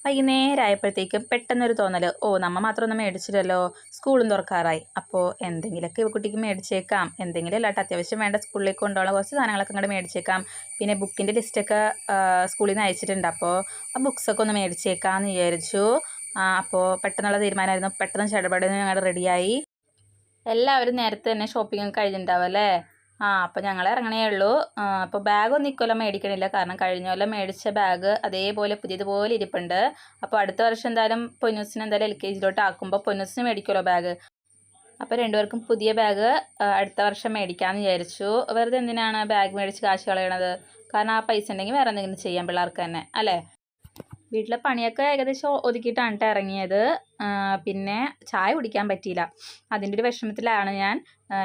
വൈകുന്നേരമായപ്പോഴത്തേക്കും പെട്ടെന്നൊരു തോന്നൽ, നമ്മൾ മാത്രമൊന്നും മേടിച്ചില്ലല്ലോ, സ്കൂളും തുറക്കാറായി. അപ്പോൾ എന്തെങ്കിലുമൊക്കെ കുട്ടിക്ക് മേടിച്ചേക്കാം, എന്തെങ്കിലും അല്ലാട്ട് അത്യാവശ്യം വേണ്ട സ്കൂളിലേക്ക് കൊണ്ടുപോകാനുള്ള കുറച്ച് സാധനങ്ങളൊക്കെ ഇങ്ങോട്ട് മേടിച്ചേക്കാം. പിന്നെ ബുക്കിൻ്റെ ലിസ്റ്റൊക്കെ സ്കൂളിൽ നിന്ന് അയച്ചിട്ടുണ്ട്. അപ്പോൾ ആ ബുക്സൊക്കെ ഒന്ന് മേടിച്ചേക്കാമെന്ന് വിചാരിച്ചു. അപ്പോൾ പെട്ടെന്നുള്ള തീരുമാനമായിരുന്നു. പെട്ടെന്ന് ചടപടന്ന് ഞങ്ങൾ റെഡിയായി. എല്ലാവരും നേരത്തെ തന്നെ ഷോപ്പിംഗ് കഴിഞ്ഞിട്ടുണ്ടാവും അല്ലേ? അപ്പോൾ ഞങ്ങൾ ഇറങ്ങണേ ഉള്ളൂ. അപ്പോൾ ബാഗൊന്നും ഇക്കൊല്ലം മേടിക്കണില്ല, കാരണം കഴിഞ്ഞ കൊല്ലം മേടിച്ച ബാഗ് അതേപോലെ പുതിയതുപോലെ ഇരിപ്പുണ്ട്. അപ്പോൾ അടുത്ത വർഷം എന്തായാലും പൊന്നൂസിന് എന്തായാലും LKG ആക്കുമ്പോൾ പൊന്നൂസിന് മേടിക്കുമല്ലോ ബാഗ്. അപ്പോൾ രണ്ടുപേർക്കും പുതിയ ബാഗ് അടുത്ത വർഷം മേടിക്കാമെന്ന് വിചാരിച്ചു. വെറുതെ എന്തിനാണ് ബാഗ് മേടിച്ച് കാശ് കളയണത്? കാരണം ആ പൈസ ഉണ്ടെങ്കിൽ വേറെ എന്തെങ്കിലും ചെയ്യാം പിള്ളേർക്ക് തന്നെ അല്ലേ? വീട്ടിലെ പണിയൊക്കെ ഏകദേശം ഒതുക്കിയിട്ടാണ് കേട്ടോ ഇറങ്ങിയത്. പിന്നെ ചായ കുടിക്കാൻ പറ്റിയില്ല, അതിൻ്റെ ഒരു വിഷമത്തിലാണ് ഞാൻ.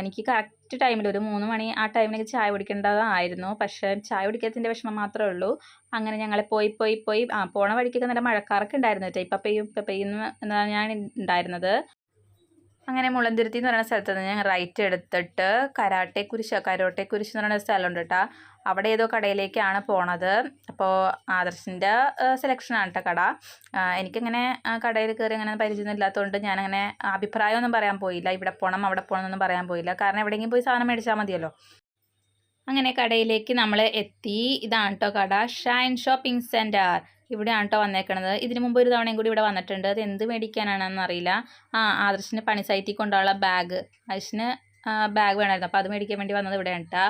എനിക്ക് കറക്റ്റ് ടൈമിൽ ഒരു 3 മണി ആ ടൈമിലേക്ക് ചായ കുടിക്കേണ്ടതായിരുന്നു, പക്ഷേ ചായ കുടിക്കാത്തതിൻ്റെ വിഷമം മാത്രമേ ഉള്ളൂ. അങ്ങനെ ഞങ്ങൾ പോയി പോണ വഴിക്കൊക്കെ നല്ല മഴക്കാറൊക്കെ ഉണ്ടായിരുന്നു കേട്ടോ. ഇപ്പം പെയ്യുന്ന എന്നാണ് ഞാൻ ഉണ്ടായിരുന്നത്. അങ്ങനെ മുളന്തുരുത്തി എന്ന് പറയുന്ന സ്ഥലത്ത് നിന്ന് ഞാൻ റൈറ്റ് എടുത്തിട്ട് കരോട്ടെ കുരിശ് എന്ന് പറയുന്ന സ്ഥലമുണ്ട് കേട്ടോ. അവിടെ ഏതോ കടയിലേക്കാണ് പോണത്. അപ്പോൾ ആദർശിൻ്റെ സെലക്ഷനാണ് കേട്ടോ കട. എനിക്കങ്ങനെ കടയിൽ കയറി അങ്ങനെ പരിചയമൊന്നും ഇല്ലാത്തതുകൊണ്ട് ഞാനങ്ങനെ അഭിപ്രായമൊന്നും പറയാൻ പോയില്ല. ഇവിടെ പോകണം അവിടെ പോകണം എന്നൊന്നും പറയാൻ പോയില്ല, കാരണം എവിടെയെങ്കിലും പോയി സാധനം മേടിച്ചാൽ മതിയല്ലോ. അങ്ങനെ കടയിലേക്ക് നമ്മൾ എത്തി. ഇതാണ് കേട്ടോ കട, ഷൈൻ ഷോപ്പിംഗ് സെൻറ്റർ. ഇവിടെയാണ് കേട്ടോ വന്നേക്കണത്. ഇതിന് മുമ്പ് ഒരു തവണയും കൂടി ഇവിടെ വന്നിട്ടുണ്ട്. അത് എന്ത് മേടിക്കാനാണെന്ന് അറിയില്ല. ആദർശിന് പണി സൈറ്റിൽ കൊണ്ടുള്ള ബാഗ്, ആദർശിന് ബാഗ് വേണമായിരുന്നു, അപ്പോൾ അത് മേടിക്കാൻ വേണ്ടി വന്നത് ഇവിടെയാണ് കേട്ടോ.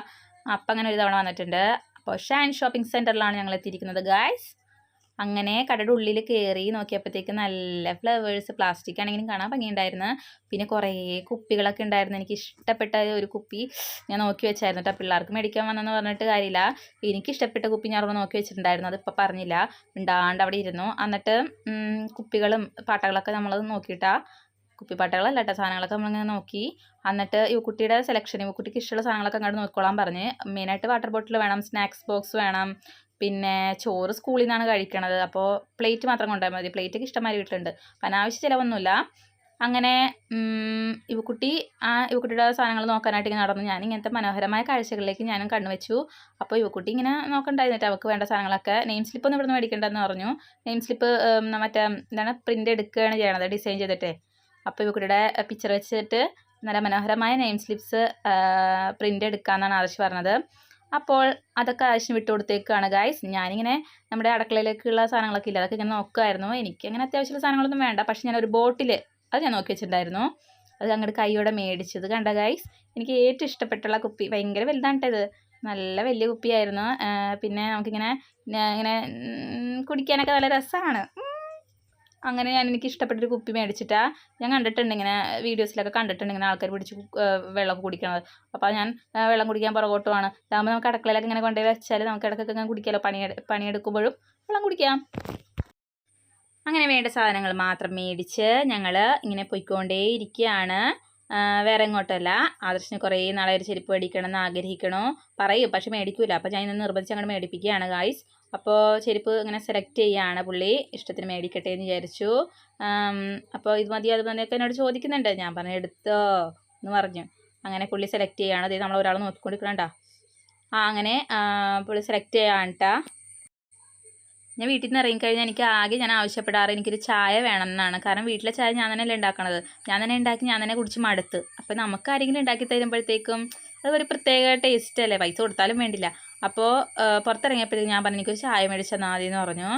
അപ്പം അങ്ങനെ ഒരു തവണ വന്നിട്ടുണ്ട്. അപ്പോൾ ഷൈൻ ഷോപ്പിംഗ് സെൻറ്ററിലാണ് ഞങ്ങൾ എത്തിയിരിക്കുന്നത് ഗായ്സ്. അങ്ങനെ കടയുടെ ഉള്ളിൽ കയറി നോക്കിയപ്പോഴത്തേക്ക് നല്ല ഫ്ലവേഴ്സ്, പ്ലാസ്റ്റിക് ആണെങ്കിലും കാണാൻ ഭംഗിയുണ്ടായിരുന്നു. പിന്നെ കുറേ കുപ്പികളൊക്കെ ഉണ്ടായിരുന്നു. എനിക്ക് ഇഷ്ടപ്പെട്ട ഒരു കുപ്പി ഞാൻ നോക്കി വെച്ചായിരുന്നു കേട്ടോ. പിള്ളേർക്ക് മേടിക്കാൻ വന്നെന്ന് പറഞ്ഞിട്ട് കാര്യമില്ല, എനിക്ക് ഇഷ്ടപ്പെട്ട കുപ്പി ഞാൻ അവിടെ നോക്കി വെച്ചിട്ടുണ്ടായിരുന്നു. അതിപ്പോൾ പറഞ്ഞില്ല, ഉണ്ടാണ്ട് അവിടെ ഇരുന്നു. എന്നിട്ട് കുപ്പികളും പാട്ടകളൊക്കെ നമ്മൾ നോക്കിയിട്ടാ, കുപ്പിപ്പാട്ടകളല്ല കേട്ടോ, സാധനങ്ങളൊക്കെ നമ്മളിങ്ങനെ നോക്കി. എന്നിട്ട് യുവക്കുട്ടിയുടെ സെലക്ഷൻ, യുവക്കുട്ടിക്ക് ഇഷ്ടമുള്ള സാധനങ്ങളൊക്കെ അങ്ങോട്ട് നോക്കിക്കോളാൻ പറഞ്ഞ്. മെയിനായിട്ട് വാട്ടർ ബോട്ടിൽ വേണം, സ്നാക്സ് ബോക്സ് വേണം, പിന്നെ ചോറ് സ്കൂളിൽ നിന്നാണ് കഴിക്കണത്. അപ്പോൾ പ്ലേറ്റ് മാത്രം കൊണ്ടുപോയാൽ മതി. പ്ലേറ്റൊക്കെ ഇഷ്ടംമാതിരി വീട്ടിലുണ്ട്, അപ്പം അനാവശ്യ ചിലവൊന്നുമില്ല. അങ്ങനെ യുവക്കുട്ടിയുടെ സാധനങ്ങൾ നോക്കാനായിട്ട് ഇങ്ങനെ നടന്നു. ഞാൻ ഇങ്ങനത്തെ മനോഹരമായ കാഴ്ചകളിലേക്ക് ഞാനും കണ്ണുവെച്ചു. അപ്പോൾ യുവക്കുട്ടി ഇങ്ങനെ നോക്കണ്ടായിരുന്നിട്ട് അവൾക്ക് വേണ്ട സാധനങ്ങളൊക്കെ. നെയിം സ്ലിപ്പ് ഒന്നും ഇവിടുന്ന് മേടിക്കേണ്ടതെന്ന് പറഞ്ഞു. നെയിം സ്ലിപ്പ് മറ്റേ എന്താണ് പ്രിൻ്റ് എടുക്കുകയാണ് ചെയ്യണത്, ഡിസൈൻ ചെയ്തിട്ടേ. അപ്പോൾ യുവക്കുട്ടിയുടെ പിക്ചർ വെച്ചിട്ട് നല്ല മനോഹരമായ നെയിം സ്ലിപ്സ് പ്രിൻ്റ് എടുക്കാമെന്നാണ് ആദർശ് പറഞ്ഞത്. അപ്പോൾ അതൊക്കെ ആവശ്യം വിട്ടു കൊടുത്തേക്കാണ് ഗൈസ്. ഞാനിങ്ങനെ നമ്മുടെ അടുക്കളയിലേക്കുള്ള സാധനങ്ങളൊക്കെ ഇല്ല, അതൊക്കെ ഇങ്ങനെ നോക്കുമായിരുന്നു. എനിക്ക് അങ്ങനെ അത്യാവശ്യമുള്ള സാധനങ്ങളൊന്നും വേണ്ട, പക്ഷേ ഞാനൊരു ബോട്ടിൽ അത് ഞാൻ നോക്കി വെച്ചിട്ടുണ്ടായിരുന്നു. അത് അങ്ങോട്ട് കൈയോടെ മേടിച്ചത് കണ്ട ഗൈസ്. എനിക്ക് ഏറ്റവും ഇഷ്ടപ്പെട്ടുള്ള കുപ്പി, ഭയങ്കര വലുതാണ് കേട്ടോ, ഇത് നല്ല വലിയ കുപ്പിയായിരുന്നു. പിന്നെ നമുക്കിങ്ങനെ ഇങ്ങനെ കുടിക്കാനൊക്കെ നല്ല രസമാണ്. അങ്ങനെ എനിക്ക് ഇഷ്ടപ്പെട്ടൊരു കുപ്പി മേടിച്ചിട്ടാണ്. ഞാൻ കണ്ടിട്ടുണ്ട് ഇങ്ങനെ വീഡിയോസിലൊക്കെ കണ്ടിട്ടുണ്ട് ഇങ്ങനെ ആൾക്കാർ പിടിച്ച് വെള്ളം കുടിക്കണത്. അപ്പോൾ ഞാൻ വെള്ളം കുടിക്കാൻ പുറകോട്ടുമാണ്. ഇതാകുമ്പോൾ നമുക്ക് അടുക്കളയിലൊക്കെ ഇങ്ങനെ കൊണ്ടുപോയി വെച്ചാൽ നമുക്ക് ഇടയ്ക്കൊക്കെ ഇങ്ങനെ കുടിക്കാമല്ലോ, പണിയെടുക്കുമ്പോഴും വെള്ളം കുടിക്കാം. അങ്ങനെ വേണ്ട സാധനങ്ങൾ മാത്രം മേടിച്ച് ഞങ്ങൾ ഇങ്ങനെ പോയിക്കൊണ്ടേയിരിക്കുകയാണ്. വേറെ എങ്ങോട്ടല്ല. ആദർശിന് കുറേ നാളെ ഒരു ചെരുപ്പ് മേടിക്കണം എന്ന് ആഗ്രഹിക്കണോ പറയും, പക്ഷെ മേടിക്കൂല. അപ്പോൾ ഞാൻ ഇന്ന് നിർബന്ധിച്ച് അങ്ങോട്ട് മേടിപ്പിക്കുകയാണ് ഗായ്സ്. അപ്പോൾ ചെരുപ്പ് ഇങ്ങനെ സെലക്ട് ചെയ്യുകയാണ് പുള്ളി, ഇഷ്ടത്തിന് മേടിക്കട്ടെ എന്ന് വിചാരിച്ചു. അപ്പോൾ ഇത് മതി അത് മതിയൊക്കെ എന്നോട് ചോദിക്കുന്നുണ്ട്. ഞാൻ പറഞ്ഞു എടുത്തോ എന്ന് പറഞ്ഞു. അങ്ങനെ പുള്ളി സെലക്ട് ചെയ്യുകയാണ്. അതേ നമ്മൾ ഒരാൾ നോക്കിക്കൊണ്ടിരിക്കണണ്ട. അങ്ങനെ പുള്ളി സെലക്ട് ചെയ്യുകയാണ് കേട്ടോ. ഞാൻ വീട്ടിൽ നിന്ന് ഇറങ്ങിക്കഴിഞ്ഞാൽ ഞാൻ ആവശ്യപ്പെടാറ് എനിക്കൊരു ചായ വേണം എന്നാണ്. കാരണം വീട്ടിലെ ചായ ഞാൻ തന്നെയല്ലേ ഉണ്ടാക്കണത്, ഞാൻ തന്നെ ഉണ്ടാക്കി ഞാൻ തന്നെ കുടിച്ച് മടുത്ത്. അപ്പോൾ നമുക്ക് ആരെങ്കിലും ഉണ്ടാക്കി തരുമ്പോഴത്തേക്കും അതൊരു പ്രത്യേക ടേസ്റ്റ് അല്ലേ, പൈസ കൊടുത്താലും വേണ്ടില്ല. അപ്പോൾ പുറത്തിറങ്ങിയപ്പോഴത്തേക്കും ഞാൻ പറഞ്ഞു എനിക്കൊരു ചായ മേടിച്ചാൽ മതി എന്ന് പറഞ്ഞു.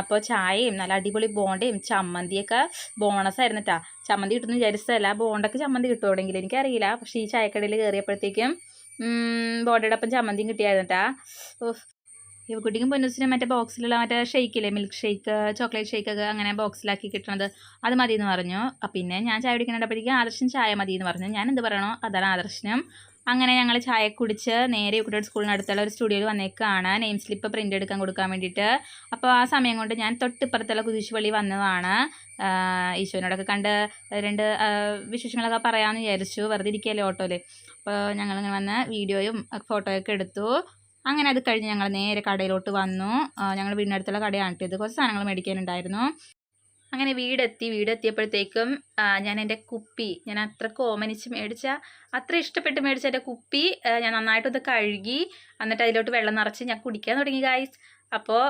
അപ്പോൾ ചായയും നല്ല അടിപൊളി ബോണ്ടയും ചമ്മന്തിയൊക്കെ ബോണസായിരുന്നു കേട്ടോ. ചമ്മന്തി കിട്ടുമെന്ന് വിചാരിച്ചതല്ല, ബോണ്ടൊക്കെ ചമ്മന്തി കിട്ടും എവിടെയെങ്കിലും എനിക്കറിയില്ല. പക്ഷേ ഈ ചായക്കടയിൽ കയറിയപ്പോഴത്തേക്കും ബോണ്ടയുടെ ഒപ്പം ചമ്മന്തിയും കിട്ടിയായിരുന്നു കേട്ടോ. കുട്ടിക്കും പൊന്നൂസിനും മറ്റേ ബോക്സിലുള്ള മറ്റേ ഷെയ്ക്കില്ലേ, മിൽക്ക് ഷേക്ക്, ചോക്ലേറ്റ് ഷേക്കൊക്കെ അങ്ങനെ ബോക്സിലാക്കി കിട്ടുന്നത് അത് മതി എന്ന് പറഞ്ഞു. പിന്നെ ഞാൻ ചായ കുടിക്കുന്നുണ്ടപ്പോഴേക്കും ആദർശൻ ചായ മതി എന്ന് പറഞ്ഞു. ഞാൻ എന്ത് പറയണോ അതാണ് ആദർശനും. അങ്ങനെ ഞങ്ങൾ ചായ കുടിച്ച് നേരെ കുട്ടിയുടെ സ്കൂളിനടുത്തുള്ള ഒരു സ്റ്റുഡിയോയിൽ വന്നേക്കാണ് നെയിം സ്ലിപ്പ് പ്രിൻ്റ് എടുക്കാൻ കൊടുക്കാൻ വേണ്ടിയിട്ട്. അപ്പോൾ ആ സമയം കൊണ്ട് ഞാൻ തൊട്ടിപ്പുറത്തുള്ള കുരിശുപള്ളി വന്നതാണ്. ഈശോനോടൊക്കെ കണ്ട് 2 വിശേഷങ്ങളൊക്കെ പറയാമെന്ന് വിചാരിച്ചു, വെറുതെ ഇരിക്കുകയല്ലേ ഓട്ടോയിൽ. അപ്പോൾ ഞങ്ങളിങ്ങനെ വന്ന് വീഡിയോയും ഫോട്ടോയൊക്കെ എടുത്തു. അങ്ങനെ അത് കഴിഞ്ഞ് ഞങ്ങൾ നേരെ കടയിലോട്ട് വന്നു. ഞങ്ങൾ വീടിനടുത്തുള്ള കടയാണ് ഇത്. കുറച്ച് സാധനങ്ങൾ മേടിക്കാനുണ്ടായിരുന്നു. അങ്ങനെ വീടെത്തിയപ്പോഴത്തേക്കും ഞാൻ എൻ്റെ കുപ്പി, ഞാൻ അത്ര കോമനിച്ച് മേടിച്ച, അത്ര ഇഷ്ടപ്പെട്ട് മേടിച്ച എൻ്റെ കുപ്പി ഞാൻ നന്നായിട്ടൊന്ന് കഴുകി എന്നിട്ട് അതിലോട്ട് വെള്ളം നിറച്ച് ഞാൻ കുടിക്കാൻ തുടങ്ങി ഗായ്സ്. അപ്പോൾ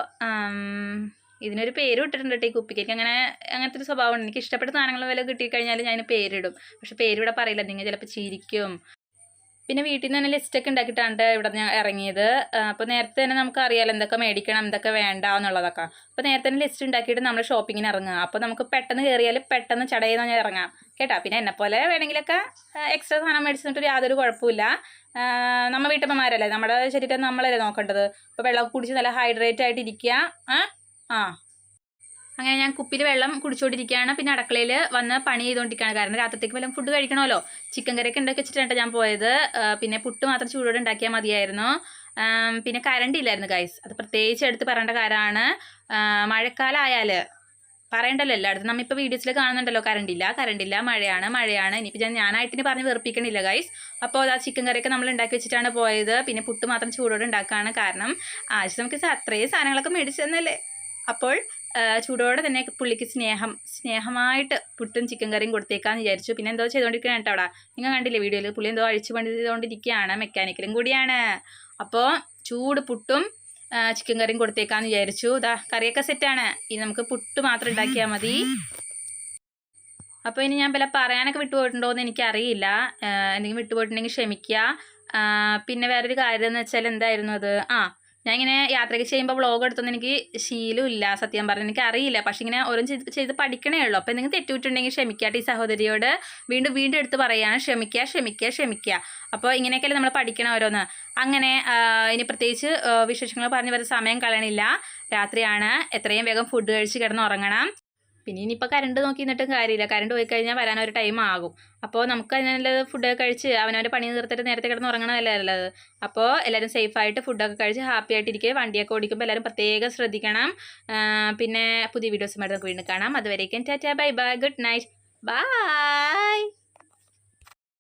ഇതിനൊരു പേര് ഇട്ടിട്ടുണ്ട് കേട്ടോ ഈ കുപ്പിക്ക്. അങ്ങനെ അങ്ങനത്തെ ഒരു സ്വഭാവമുണ്ട്. എനിക്ക് ഇഷ്ടപ്പെട്ട സാധനങ്ങൾ വല്ല കിട്ടിക്കഴിഞ്ഞാൽ ഞാൻ പേരിടും. പക്ഷെ പേര് ഇവിടെ പറയില്ല, നിങ്ങൾ ചിലപ്പോൾ ചിരിക്കും. പിന്നെ വീട്ടിൽ നിന്ന് തന്നെ ലിസ്റ്റൊക്കെ ഉണ്ടാക്കിയിട്ടാണ് ഇവിടെ ഞാൻ ഇറങ്ങിയത്. അപ്പോൾ നേരത്തെ തന്നെ നമുക്ക് അറിയാമല്ലോ എന്തൊക്കെ മേടിക്കണം എന്തൊക്കെ വേണ്ട എന്നുള്ളതൊക്കെ. അപ്പോൾ നേരത്തെ തന്നെ ലിസ്റ്റ് ഉണ്ടാക്കിയിട്ട് നമ്മൾ ഷോപ്പിങ്ങിന് ഇറങ്ങുക. അപ്പോൾ നമുക്ക് പെട്ടെന്ന് കയറിയാൽ പെട്ടെന്ന് ചടയിൽ നിന്ന് ഇറങ്ങാം കേട്ടോ. പിന്നെ എന്നെപ്പോലെ വേണമെങ്കിലൊക്കെ എക്സ്ട്രാ സാധനം മേടിച്ചിട്ട് യാതൊരു കുഴപ്പമില്ല. നമ്മൾ വീട്ടമ്മമാരല്ലേ, നമ്മുടെ ശരീരം നമ്മളല്ലേ നോക്കേണ്ടത്. അപ്പോൾ വെള്ളം കുടിച്ച് നല്ല ഹൈഡ്രേറ്റ് ആയിട്ട് ഇരിക്കുക. അങ്ങനെ ഞാൻ കുപ്പിയിൽ വെള്ളം കുടിച്ചുകൊണ്ടിരിക്കുകയാണ്. പിന്നെ അടുക്കളയിൽ വന്ന് പണി ചെയ്തുകൊണ്ടിരിക്കുകയാണ്. കാരണം രാത്രിത്തേക്ക് വല്ലതും ഫുഡ് കഴിക്കണമല്ലോ. ചിക്കൻ കറിയൊക്കെ ഉണ്ടാക്കി വെച്ചിട്ടാണ് ഞാൻ പോയത്. പിന്നെ പുട്ട് മാത്രം ചൂടോടെ ഉണ്ടാക്കിയാൽ മതിയായിരുന്നു. പിന്നെ കറണ്ട് ഇല്ലായിരുന്നു ഗൈസ്. അത് പ്രത്യേകിച്ച് എടുത്ത് പറയേണ്ട കാര്യമാണ്. മഴക്കാലം ആയാൽ പറയണ്ടല്ലോ എല്ലായിടത്തും. നമ്മളിപ്പോൾ വീഡിയോസിൽ കാണുന്നുണ്ടല്ലോ കറണ്ട് ഇല്ല, മഴയാണ്. ഇനിയിപ്പോൾ ഞാനായിട്ട് പറഞ്ഞ് വെറുപ്പിക്കണില്ല ഗൈസ്. അപ്പോൾ ആ ചിക്കൻ കറിയൊക്കെ നമ്മൾ ഉണ്ടാക്കി വെച്ചിട്ടാണ് പോയത്. പിന്നെ പുട്ട് മാത്രം ചൂടോടെ ഉണ്ടാക്കുകയാണ്. കാരണം ആഴ്ച നമുക്ക് അത്രയും സാധനങ്ങളൊക്കെ മേടിച്ചു തന്നല്ലേ. അപ്പോൾ ചൂടോടെ തന്നെ പുള്ളിക്ക് സ്നേഹമായിട്ട് പുട്ടും ചിക്കൻ കറിയും കൊടുത്തേക്കാന്ന് വിചാരിച്ചു. പിന്നെ എന്തോ ചെയ്തുകൊണ്ടിരിക്കുകയാണ് കേട്ടോ അവിടെ. നിങ്ങൾ കണ്ടില്ലേ വീഡിയോയിൽ, പുള്ളി എന്തോ അഴിച്ചു പണി ചെയ്തുകൊണ്ടിരിക്കുകയാണ്. മെക്കാനിക്കലും കൂടിയാണ്. അപ്പോൾ ചൂട് പുട്ടും ചിക്കൻ കറിയും കൊടുത്തേക്കാന്ന് വിചാരിച്ചു. കറിയൊക്കെ സെറ്റാണ്. ഇനി നമുക്ക് പുട്ട് മാത്രം ഉണ്ടാക്കിയാൽ മതി. അപ്പോൾ ഇനി ഞാൻ വല്ല പറയാനൊക്കെ വിട്ടുപോയിട്ടുണ്ടോ എന്ന് എനിക്കറിയില്ല. എന്തെങ്കിലും വിട്ടുപോയിട്ടുണ്ടെങ്കിൽ ക്ഷമിക്കുക. പിന്നെ വേറൊരു കാര്യം എന്ന് വെച്ചാൽ എന്തായിരുന്നു അത്, ഞാൻ ഇങ്ങനെ യാത്രയ്ക്ക് ചെയ്യുമ്പോൾ വ്ളോഗ് എടുത്തൊന്നും എനിക്ക് ശീലമില്ല സത്യം പറഞ്ഞാൽ. എനിക്ക് അറിയില്ല. പക്ഷെ ഇങ്ങനെ ഓരോന്ന് ചെയ്ത് പഠിക്കണേ ഉള്ളൂ. അപ്പോൾ എന്തെങ്കിലും തെറ്റുവിട്ടുണ്ടെങ്കിൽ ക്ഷമിക്കാട്ടെ. ഈ സഹോദരിയോട് വീണ്ടും എടുത്ത് പറയുകയാണ്, ക്ഷമിക്കുക. അപ്പോൾ ഇങ്ങനെയൊക്കെയല്ലേ നമ്മൾ പഠിക്കണം ഓരോന്ന്. അങ്ങനെ ഇനി പ്രത്യേകിച്ച് വിശേഷങ്ങൾ പറഞ്ഞു വരുന്ന സമയം കളയണില്ല. രാത്രിയാണ്. എത്രയും വേഗം ഫുഡ് കഴിച്ച് കിടന്ന് ഉറങ്ങണം. പിന്നെ ഇനിയിപ്പോൾ കറണ്ട് നോക്കി നിന്നിട്ടും കാര്യമില്ല. കറണ്ട് പോയി കഴിഞ്ഞാൽ വരാനൊരു ടൈം ആകും. അപ്പോൾ നമുക്ക് അതിനുള്ളത് ഫുഡൊക്കെ കഴിച്ച് അവനവൻ്റെ പണി തീർത്തിട്ട് നേരത്തെ കിടന്ന് ഉറങ്ങണമല്ലേ നല്ലത്. അപ്പോൾ എല്ലാവരും സേഫായിട്ട് ഫുഡൊക്കെ കഴിച്ച് ഹാപ്പി ആയിട്ടിരിക്കുക. വണ്ടിയൊക്കെ ഓടിക്കുമ്പോൾ എല്ലാവരും പ്രത്യേകം ശ്രദ്ധിക്കണം. പിന്നെ പുതിയ വീഡിയോസുമായിട്ട് നമുക്ക് വീണ്ടും കാണാം. അതുവരേക്കും tata, bye bye, good night, by.